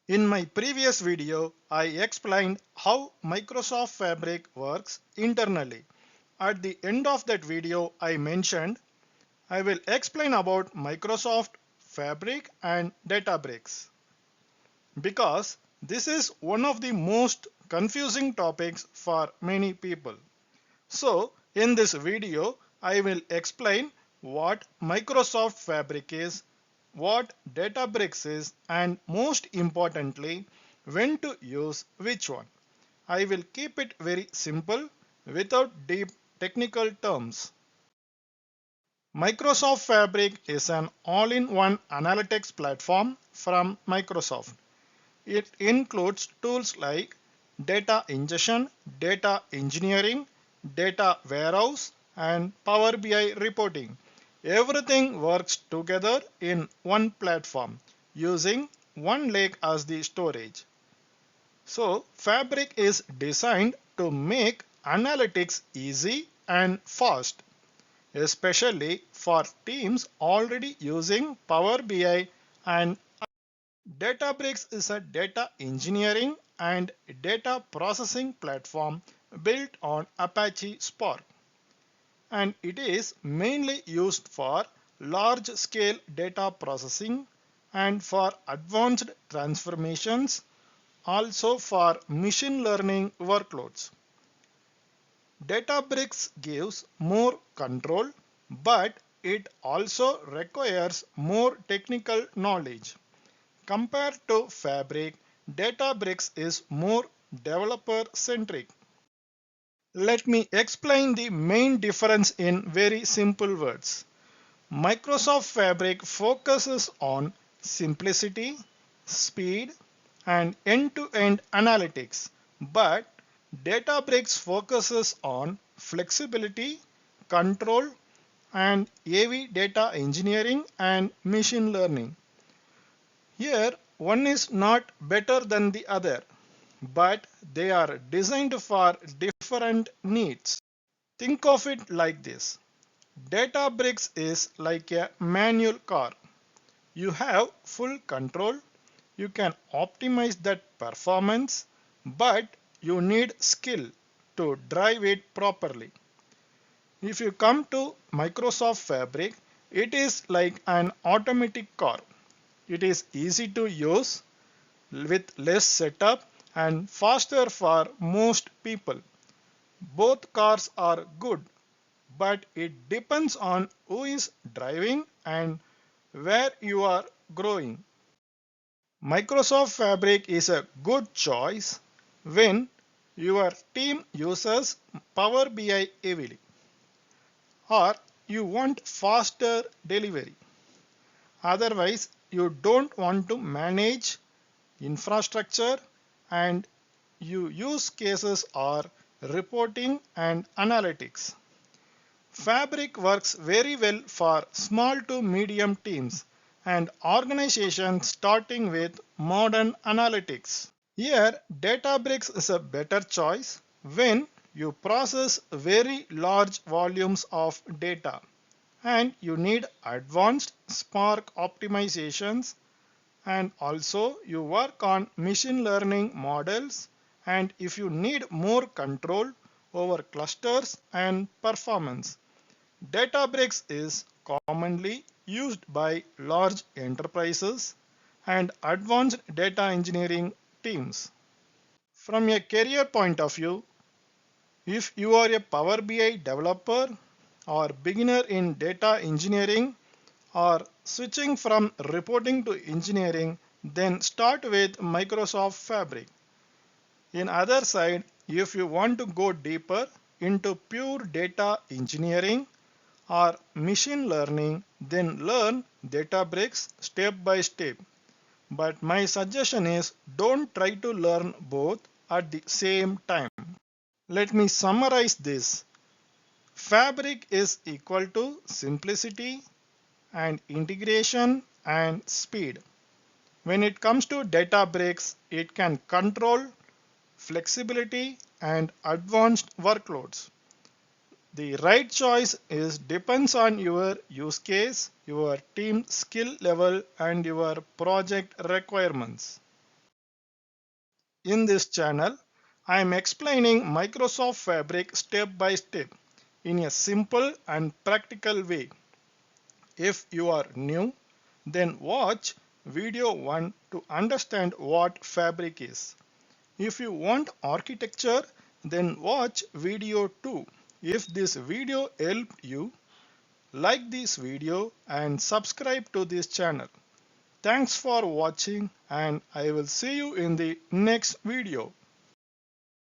In my previous video, I explained how Microsoft Fabric works internally. At the end of that video, I mentioned I will explain about Microsoft Fabric and Databricks because this is one of the most confusing topics for many people. So, in this video, I will explain what Microsoft Fabric is, what Databricks is, and most importantly, when to use which one. I will keep it very simple without deep technical terms. Microsoft Fabric is an all-in-one analytics platform from Microsoft. It includes tools like data ingestion, data engineering, data warehouse, and Power BI reporting. Everything works together in one platform using one lake as the storage. So, Fabric is designed to make analytics easy and fast, especially for teams already using Power BI and Databricks is a data engineering and data processing platform built on Apache Spark, and it is mainly used for large scale data processing and for advanced transformations, also for machine learning workloads. Databricks gives more control, but it also requires more technical knowledge. Compared to Fabric, Databricks is more developer centric. Let me explain the main difference in very simple words. Microsoft Fabric focuses on simplicity, speed, and end-to-end analytics, but Databricks focuses on flexibility, control, and AV data engineering and machine learning. Here, one is not better than the other, but they are designed for different needs. Think of it like this. Databricks is like a manual car. You have full control, you can optimize that performance, but you need skill to drive it properly. If you come to Microsoft Fabric, it is like an automatic car. It is easy to use with less setup and faster for most people. Both cars are good, but it depends on who is driving and where you are growing. Microsoft Fabric is a good choice when your team uses Power BI heavily or you want faster delivery. Otherwise, you don't want to manage infrastructure and you use cases are reporting and analytics. Fabric works very well for small to medium teams and organizations starting with modern analytics. Here, Databricks is a better choice when you process very large volumes of data and you need advanced Spark optimizations, and also you work on machine learning models, and if you need more control over clusters and performance. Databricks is commonly used by large enterprises and advanced data engineering teams. From a career point of view, if you are a Power BI developer or beginner in data engineering or switching from reporting to engineering, then start with Microsoft Fabric. In other side, if you want to go deeper into pure data engineering or machine learning, then learn Databricks step by step. But my suggestion is don't try to learn both at the same time. Let me summarize this. Fabric is equal to simplicity and integration and speed. When it comes to Databricks, it can control flexibility and advanced workloads. The right choice is depends on your use case, your team skill level, and your project requirements. In this channel, I am explaining Microsoft Fabric step by step in a simple and practical way. If you are new, then watch video 1 to understand what Fabric is. If you want architecture, then watch video 2. If this video helped you, like this video and subscribe to this channel. Thanks for watching and I will see you in the next video.